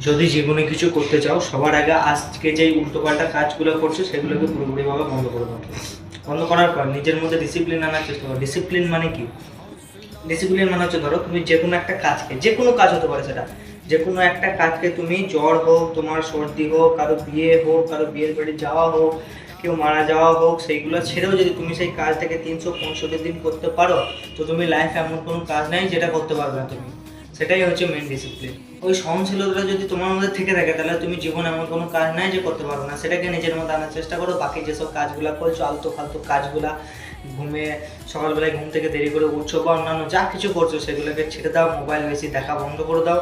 যদি জীবনে কিছু করতে চাও সবার আগে আজকে যেই উল্টোপাল্টা কাজগুলো করছো সেগুলোকে পুরোপুরিভাবে বন্ধ করে দাও। বন্ধ করার পর নিজের মধ্যে ডিসিপ্লিন আনার চেষ্টা করো। ডিসিপ্লিন মানে কি? ডিসিপ্লিন মানে হচ্ছে, ধরো তুমি যে কোনো একটা কাজকে, যে কোনো কাজ হতে পারে সেটা, যে কোনো একটা কাজকে তুমি জ্বর হোক, তোমার সর্দি হোক, কারো বিয়ে হোক, কারো বিয়ের বাড়ি যাওয়া হোক, কেউ মারা যাওয়া হোক, সেইগুলো ছেড়েও যদি তুমি সেই কাজটাকে 365 দিন করতে পারো, তো তুমি লাইফে এমন কোনো কাজ নেই যেটা করতে পারবে না তুমি। সেটাই হচ্ছে মেন ডিসিপ্লিন। ওই সহনশীলতা যদি তোমার মধ্যে থেকে থাকে, তাহলে তুমি জীবনে এমন কোনো কাজ নাই যে করতে পারো না। সেটাকে নিজের মধ্যে আনার চেষ্টা করো। বাকি যেসব কাজগুলো করছো, আলতু ফালতু কাজগুলা, ঘুমে সকালবেলায় ঘুম থেকে দেরি করে উঠছো বা অন্যান্য যা কিছু করছো সেগুলোকে ছেড়ে দাও। মোবাইল বেশি দেখা বন্ধ করে দাও।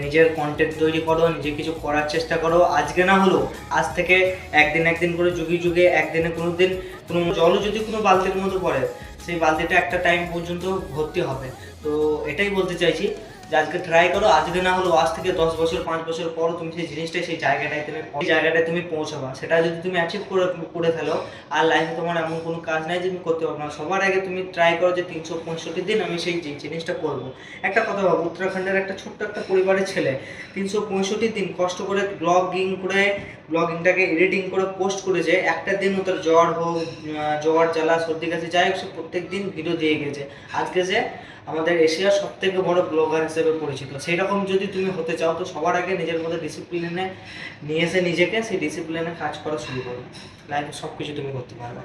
নিজের কন্টেন্ট তৈরি করো, নিজে কিছু করার চেষ্টা করো। আজকে না হলেও আজ থেকে একদিন একদিন করে যুগে যুগে, একদিনে কোনো দিন কোনো জলও যদি কোনো বালতির মধ্যে পড়ে, সেই বালতিটা একটা টাইম পর্যন্ত ভর্তি হবে। তো এটাই বলতে চাইছি যে আজকে ট্রাই করো। আজকে না হলেও আজ থেকে 10 বছর 5 বছর পর তুমি সেই জিনিসটাই, সেই জায়গাটায় তুমি পৌঁছাবা। সেটা যদি তুমি অ্যাচিভ করে ফেলো, আর লাইফে তোমার এমন কোনো কাজ নাই যে তুমি করতে পারবে না। সবার আগে তুমি ট্রাই করো যে 365 দিন আমি সেই জিনিসটা করবো। একটা কথা ভাবো, উত্তরাখণ্ডের একটা ছোট্ট একটা পরিবারের ছেলে 365 দিন কষ্ট করে ব্লগিংটাকে এডিটিং করে পোস্ট করেছে। একটা দিন তার জ্বর হোক, জ্বর জ্বালা সর্দি কাশি যাই হোক, সে প্রত্যেক দিন ভিডিও দিয়ে গেছে। আজকে যে আমাদের এশিয়ার সব থেকে বড় ব্লগার হিসেবে পরিচিত। সেই রকম যদি তুমি হতে চাও, তো সবার আগে নিজের মধ্যে ডিসিপ্লিনে নিয়ে এসে নিজেকে সেই ডিসিপ্লিনে কাজ করা শুরু করো। লাইফে সব কিছু তুমি করতে পারবে।